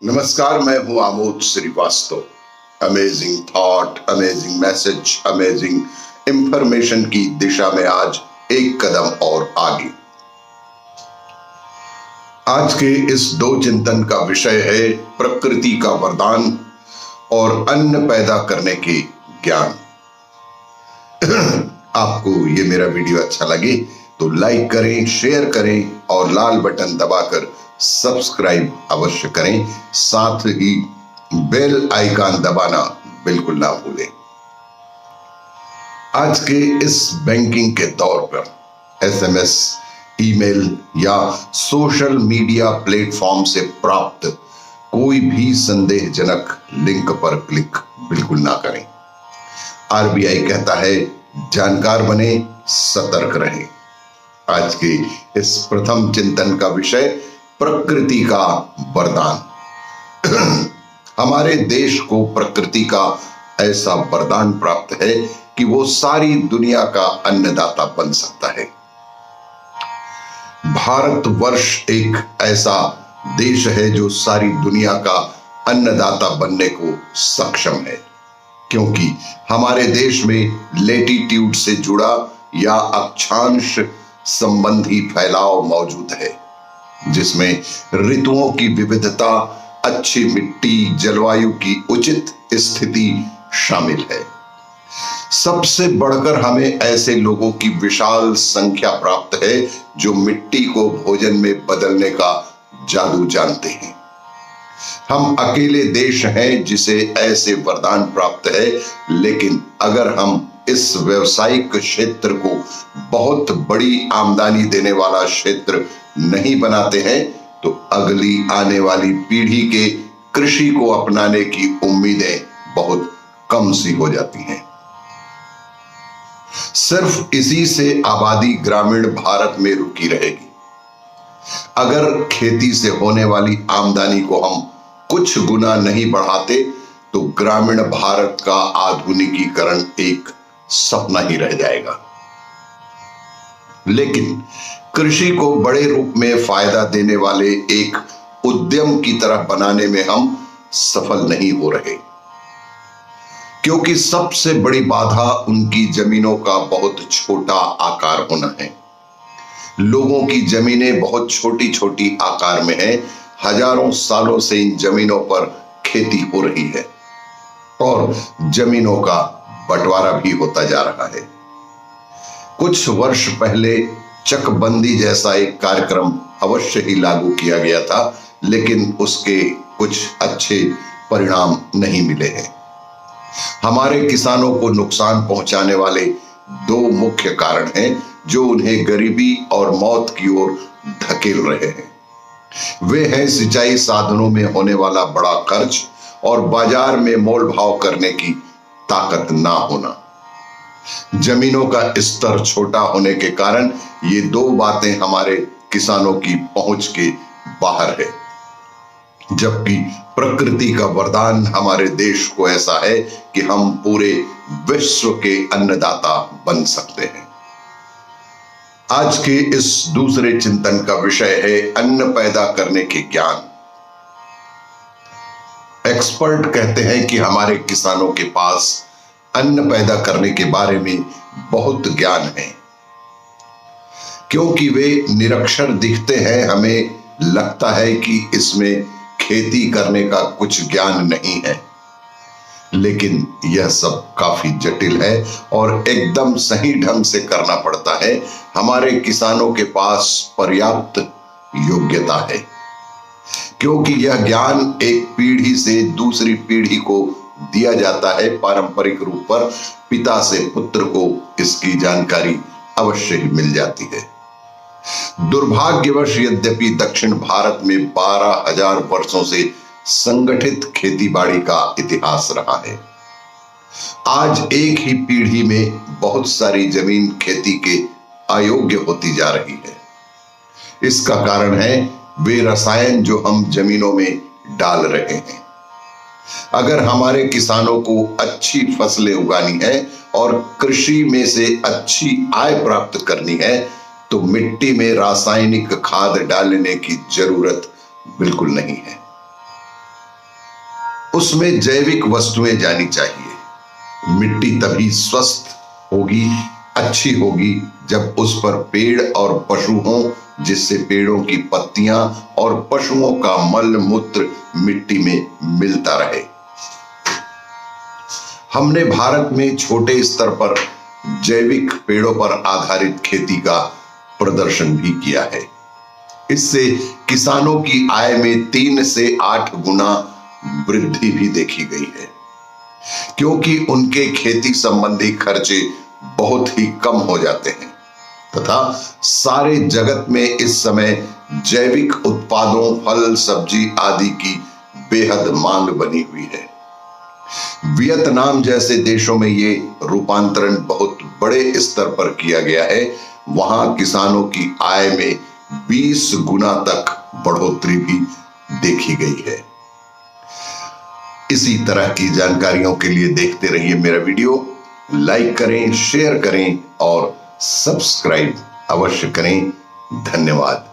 नमस्कार, मैं हूं Amod Srivastava. Amazing thought, amazing message, amazing information की दिशा में आज एक कदम और आगे। आज के इस दो चिंतन का विषय है प्रकृति का वरदान और अन्न पैदा करने के ज्ञान। आपको ये मेरा वीडियो अच्छा लगे तो लाइक करें, शेयर करें और लाल बटन दबाकर सब्सक्राइब अवश्य करें। साथ ही बेल आइकन दबाना बिल्कुल ना भूलें। आज के इस बैंकिंग के दौर पर एसएमएस, ईमेल या सोशल मीडिया प्लेटफॉर्म से प्राप्त कोई भी संदेहजनक लिंक पर क्लिक बिल्कुल ना करें। आरबीआई कहता है, जानकार बने, सतर्क रहें। आज के इस प्रथम चिंतन का विषय प्रकृति का वरदान। हमारे देश को प्रकृति का ऐसा वरदान प्राप्त है कि वो सारी दुनिया का अन्नदाता बन सकता है। भारतवर्ष एक ऐसा देश है जो सारी दुनिया का अन्नदाता बनने को सक्षम है, क्योंकि हमारे देश में लेटीट्यूड से जुड़ा या अक्षांश संबंधी फैलाव मौजूद है, जिसमें ऋतुओं की विविधता, अच्छी मिट्टी, जलवायु की उचित स्थिति शामिल है। सबसे बढ़कर हमें ऐसे लोगों की विशाल संख्या प्राप्त है जो मिट्टी को भोजन में बदलने का जादू जानते हैं। हम अकेले देश हैं जिसे ऐसे वरदान प्राप्त है, लेकिन अगर हम इस व्यवसायिक क्षेत्र को बहुत बड़ी आमदनी देने वाला क्षेत्र नहीं बनाते हैं तो अगली आने वाली पीढ़ी के कृषि को अपनाने की उम्मीदें बहुत कम सी हो जाती हैं। सिर्फ इसी से आबादी ग्रामीण भारत में रुकी रहेगी। अगर खेती से होने वाली आमदनी को हम कुछ गुना नहीं बढ़ाते तो ग्रामीण भारत का आधुनिकीकरण एक सपना ही रह जाएगा। लेकिन कृषि को बड़े रूप में फायदा देने वाले एक उद्यम की तरह बनाने में हम सफल नहीं हो रहे, क्योंकि सबसे बड़ी बाधा उनकी जमीनों का बहुत छोटा आकार होना है। लोगों की जमीनें बहुत छोटी छोटी आकार में हैं। हजारों सालों से इन जमीनों पर खेती हो रही है और जमीनों का बंटवारा भी होता जा रहा है। कुछ वर्ष पहले चकबंदी जैसा एक कार्यक्रम अवश्य ही लागू किया गया था, लेकिन उसके कुछ अच्छे परिणाम नहीं मिले हैं। हमारे किसानों को नुकसान पहुंचाने वाले दो मुख्य कारण हैं जो उन्हें गरीबी और मौत की ओर धकेल रहे हैं। वे हैं सिंचाई साधनों में होने वाला बड़ा खर्च और बाजार में मोल भाव करने की ताकत ना होना। जमीनों का स्तर छोटा होने के कारण ये दो बातें हमारे किसानों की पहुंच के बाहर है, जबकि प्रकृति का वरदान हमारे देश को ऐसा है कि हम पूरे विश्व के अन्नदाता बन सकते हैं। आज के इस दूसरे चिंतन का विषय है अन्न पैदा करने के ज्ञान। एक्सपर्ट कहते हैं कि हमारे किसानों के पास अन्न पैदा करने के बारे में बहुत ज्ञान है। क्योंकि वे निरक्षर दिखते हैं, हमें लगता है कि इसमें खेती करने का कुछ ज्ञान नहीं है, लेकिन यह सब काफी जटिल है और एकदम सही ढंग से करना पड़ता है। हमारे किसानों के पास पर्याप्त योग्यता है, क्योंकि यह ज्ञान एक पीढ़ी से दूसरी पीढ़ी को दिया जाता है। पारंपरिक रूप पर पिता से पुत्र को इसकी जानकारी अवश्य ही मिल जाती है। दुर्भाग्यवश यद्यपि दक्षिण भारत में 12,000 वर्षों से संगठित खेतीबाड़ी का इतिहास रहा है, आज एक ही पीढ़ी में बहुत सारी जमीन खेती के अयोग्य होती जा रही है। इसका कारण है वे रसायन जो हम जमीनों में डाल रहे हैं। अगर हमारे किसानों को अच्छी फसलें उगानी है और कृषि में से अच्छी आय प्राप्त करनी है तो मिट्टी में रासायनिक खाद डालने की जरूरत बिल्कुल नहीं है। उसमें जैविक वस्तुएं जानी चाहिए। मिट्टी तभी स्वस्थ होगी, अच्छी होगी, जब उस पर पेड़ और पशु हों, जिससे पेड़ों की पत्तियां और पशुओं का मल मूत्र मिट्टी में मिलता रहे। हमने भारत में छोटे स्तर पर जैविक पेड़ों पर आधारित खेती का प्रदर्शन भी किया है। इससे किसानों की आय में 3 से 8 गुना वृद्धि भी देखी गई है, क्योंकि उनके खेती संबंधी खर्चे बहुत ही कम हो जाते हैं तथा सारे जगत में इस समय जैविक उत्पादों, फल, सब्जी आदि की बेहद मांग बनी हुई है। वियतनाम जैसे देशों में ये रूपांतरण बहुत बड़े स्तर पर किया गया है। वहां किसानों की आय में 20 गुना तक बढ़ोतरी भी देखी गई है। इसी तरह की जानकारियों के लिए देखते रहिए मेरा वीडियो। लाइक करें, शेयर करें और सब्सक्राइब अवश्य करें। धन्यवाद।